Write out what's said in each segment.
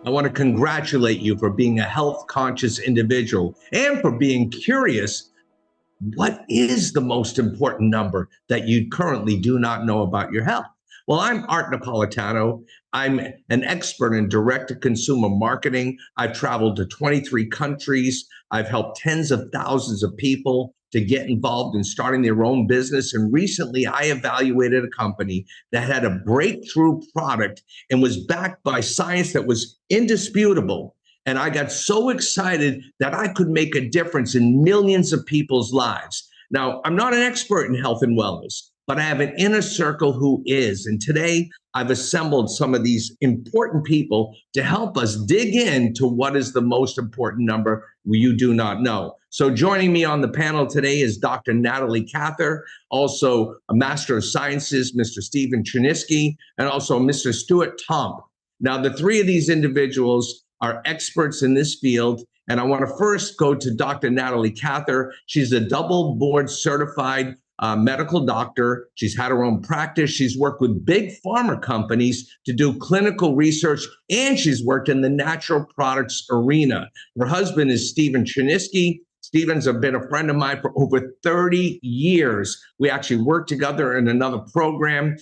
I want to congratulate you for being a health conscious individual and for being curious. What is the most important number that you currently do not know about your health? Well, I'm Art Napolitano. I'm an expert in direct to consumer marketing. I've traveled to 23 countries. I've helped tens of thousands of people to get involved in starting their own business. And recently, I evaluated a company that had a breakthrough product and was backed by science that was indisputable. And I got so excited that I could make a difference in millions of people's lives. Now, I'm not an expert in health and wellness, but I have an inner circle who is. And today I've assembled some of these important people to help us dig into what is the most important number you do not know. So joining me on the panel today is Dr. Natalie Cather, also a Master of Sciences, Mr. Stephen Chernisky, and also Mr. Stuart Tomp. Now, the three of these individuals are experts in this field. And I want to first go to Dr. Natalie Cather. She's a double board certified medical doctor. She's had her own practice. She's worked with big pharma companies to do clinical research, and she's worked in the natural products arena. Her husband is Stephen Chernisky. Stephen's been a friend of mine for over 30 years. We actually worked together in another program.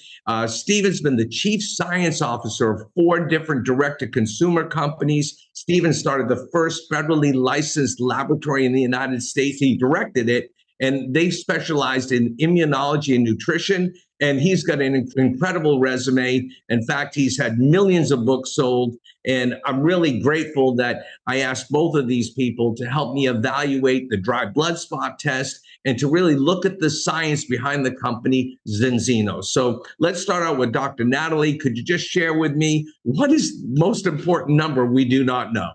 Stephen's been the chief science officer of 4 different direct-to-consumer companies. Stephen started the first federally licensed laboratory in the United States. He directed it, and they specialized in immunology and nutrition. And he's got an incredible resume. In fact, he's had millions of books sold. And I'm really grateful that I asked both of these people to help me evaluate the dry blood spot test and to really look at the science behind the company Zenzino. So let's start out with Dr. Natalie. Could you just share with me what is the most important number we do not know?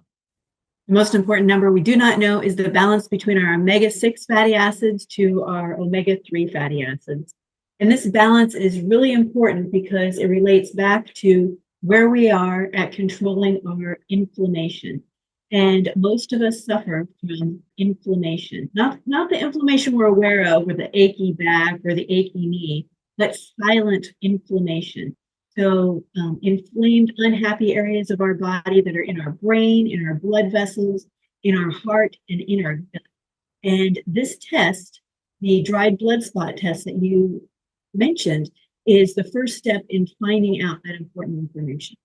The most important number we do not know is the balance between our omega-6 fatty acids to our omega-3 fatty acids. And this balance is really important because it relates back to where we are at controlling our inflammation. And most of us suffer from inflammation, not the inflammation we're aware of, or the achy back or the achy knee, but silent inflammation. So inflamed, unhappy areas of our body that are in our brain, in our blood vessels, in our heart, and in our gut. And this test, the dried blood spot test that you mentioned, is the first step in finding out that important information.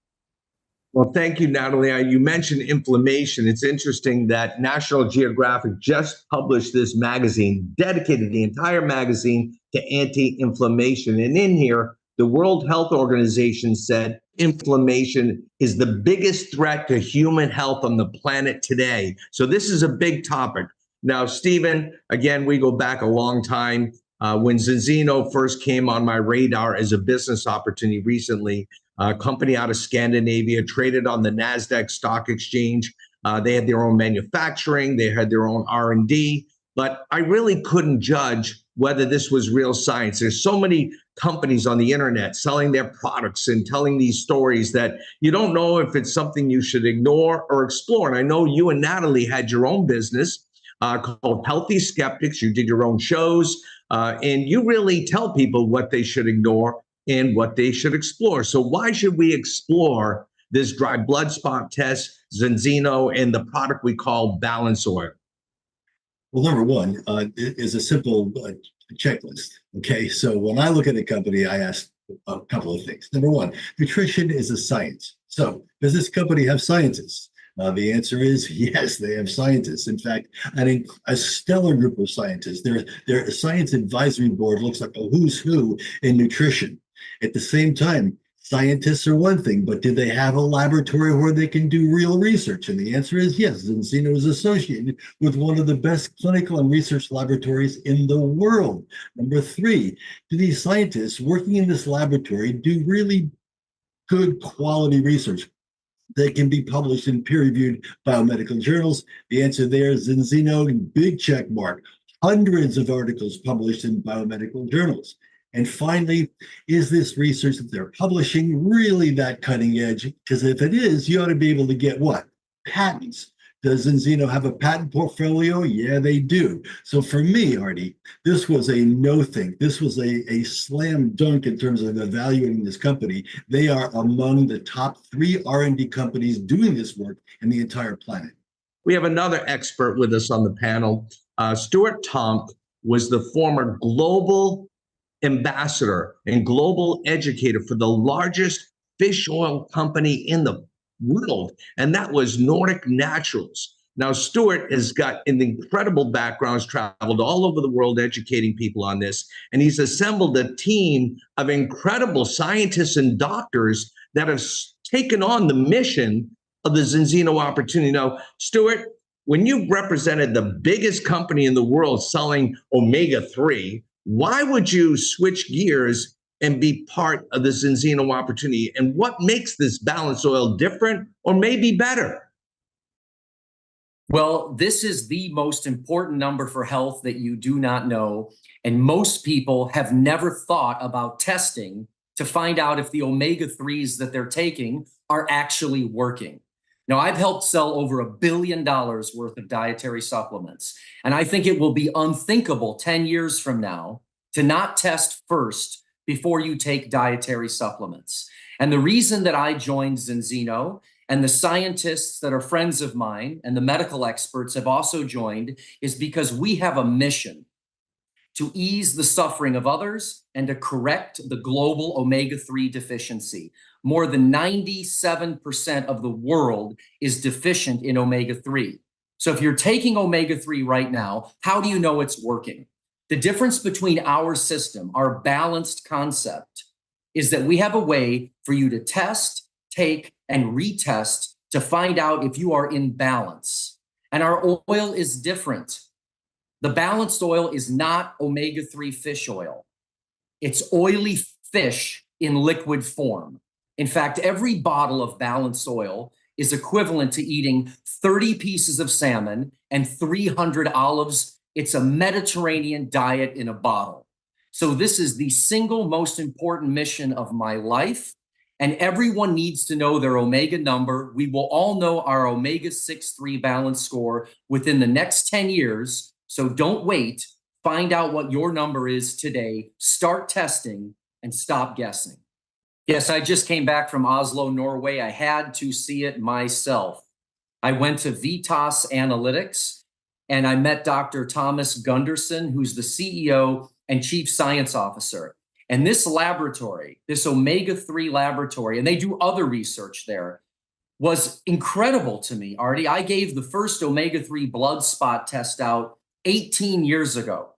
Well, thank you, Natalie. You mentioned inflammation. It's interesting that National Geographic just published this magazine, dedicated the entire magazine to anti-inflammation. And in here, the World Health Organization said inflammation is the biggest threat to human health on the planet today. So this is a big topic. Now, Stephen, again, we go back a long time. When Zenzino first came on my radar as a business opportunity recently, a company out of Scandinavia, traded on the NASDAQ stock exchange. They had their own manufacturing, they had their own R&D, but I really couldn't judge whether this was real science. There's so many companies on the internet selling their products and telling these stories that you don't know if it's something you should ignore or explore. And I know you and Natalie had your own business called Healthy Skeptics. You did your own shows, and you really tell people what they should ignore and what they should explore. So why should we explore this dry blood spot test, Zenzino, and the product we call Balance Oil? Well, number one is a simple checklist. Okay, so when I look at a company, I ask a couple of things. Number one, nutrition is a science. So does this company have scientists? The answer is yes, they have scientists. In fact, I think a stellar group of scientists. Their science advisory board looks like a who's who in nutrition. At the same time, scientists are one thing, but do they have a laboratory where they can do real research? And the answer is yes. Zenzino is associated with one of the best clinical and research laboratories in the world. Number 3, do these scientists working in this laboratory do really good quality research that can be published in peer-reviewed biomedical journals? The answer there is Zenzino, big check mark. Hundreds of articles published in biomedical journals. And finally, is this research that they're publishing really that cutting edge? Because if it is, you ought to be able to get what? Patents Does Enzino have a patent portfolio? Yeah, they do. So for me, Artie, this was a no thing. This was a slam dunk in terms of evaluating this company. They are among the top 3 R&D companies doing this work in the entire planet. We have another expert with us on the panel. Stuart Tomk was the former global ambassador and global educator for the largest fish oil company in the world, and that was Nordic Naturals. Now, Stuart has got an incredible background, has traveled all over the world educating people on this, and he's assembled a team of incredible scientists and doctors that have taken on the mission of the Enzino opportunity. Now, Stuart, when you represented the biggest company in the world selling omega-3, why would you switch gears and be part of this Enzino opportunity? And what makes this balanced oil different or maybe better? Well, this is the most important number for health that you do not know. And most people have never thought about testing to find out if the omega-3s that they're taking are actually working. Now, I've helped sell over $1 billion worth of dietary supplements, and I think it will be unthinkable 10 years from now to not test first before you take dietary supplements. And the reason that I joined Enzino, and the scientists that are friends of mine and the medical experts have also joined, is because we have a mission to ease the suffering of others and to correct the global omega-3 deficiency. More than 97% of the world is deficient in omega-3. So if you're taking omega-3 right now, how do you know it's working? The difference between our system, our balanced concept, is that we have a way for you to test, take, and retest to find out if you are in balance. And our oil is different. The balanced oil is not omega-3 fish oil. It's oily fish in liquid form. In fact, every bottle of balanced oil is equivalent to eating 30 pieces of salmon and 300 olives. It's a Mediterranean diet in a bottle. So this is the single most important mission of my life. And everyone needs to know their omega number. We will all know our omega-6/3 balance score within the next 10 years. So don't wait. Find out what your number is today. Start testing and stop guessing. Yes, I just came back from Oslo, Norway. I had to see it myself. I went to Vitas Analytics and I met Dr. Thomas Gunderson, who's the CEO and Chief Science Officer. And this laboratory, this omega-3 laboratory, and they do other research there, was incredible to me, Artie. I gave the first omega-3 blood spot test out 18 years ago.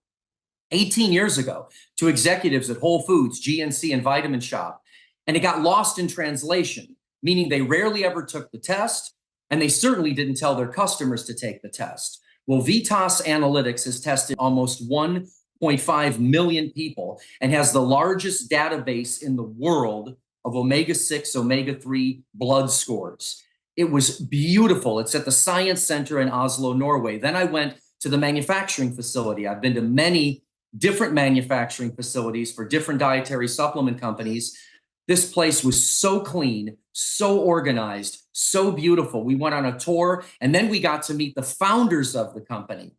18 years ago to executives at Whole Foods, GNC, and Vitamin Shop. And it got lost in translation, meaning they rarely ever took the test, and they certainly didn't tell their customers to take the test. Well, Vitas Analytics has tested almost 1.5 million people and has the largest database in the world of omega-6, omega-3 blood scores. It was beautiful. It's at the Science Center in Oslo, Norway. Then I went to the manufacturing facility. I've been to many different manufacturing facilities for different dietary supplement companies. This place was so clean, so organized, so beautiful. We went on a tour, and then we got to meet the founders of the company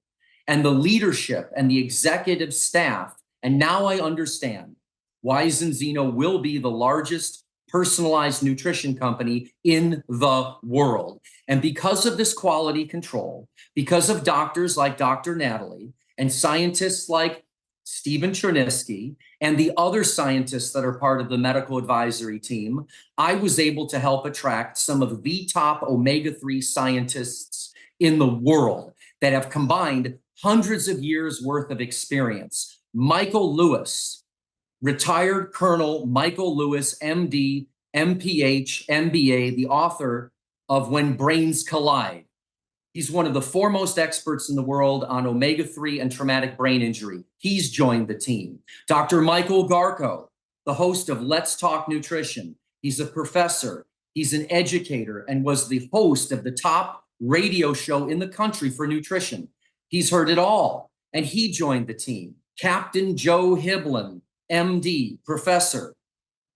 and the leadership and the executive staff. And now I understand why Enzino will be the largest personalized nutrition company in the world. And because of this quality control, because of doctors like Dr. Natalie and scientists like Stephen Chernisky and the other scientists that are part of the medical advisory team, I was able to help attract some of the top omega-3 scientists in the world that have combined hundreds of years worth of experience. Michael Lewis, retired Colonel Michael Lewis, MD, MPH, MBA, the author of When Brains Collide. He's one of the foremost experts in the world on omega-3 and traumatic brain injury. He's joined the team. Dr. Michael Garko, the host of Let's Talk Nutrition. He's a professor, he's an educator, and was the host of the top radio show in the country for nutrition. He's heard it all, and he joined the team. Captain Joe Hiblin, MD, professor,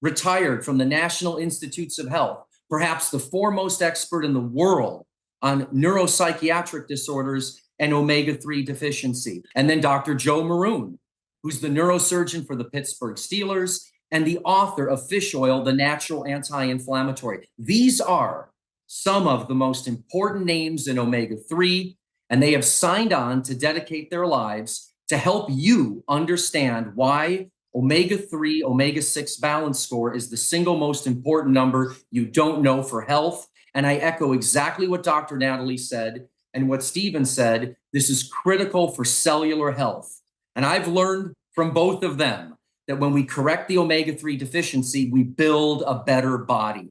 retired from the National Institutes of Health, perhaps the foremost expert in the world on neuropsychiatric disorders and omega-3 deficiency. And then Dr. Joe Maroon, who's the neurosurgeon for the Pittsburgh Steelers and the author of Fish Oil, the Natural Anti-Inflammatory. These are some of the most important names in omega-3, and they have signed on to dedicate their lives to help you understand why omega-3, omega-6 balance score is the single most important number you don't know for health. And I echo exactly what Dr. Natalie said and what Stephen said. This is critical for cellular health. And I've learned from both of them that when we correct the omega-3 deficiency, we build a better body.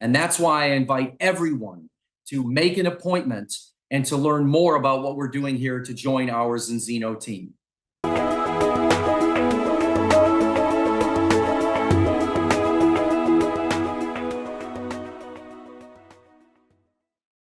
And that's why I invite everyone to make an appointment and to learn more about what we're doing here to join our Zenzino team.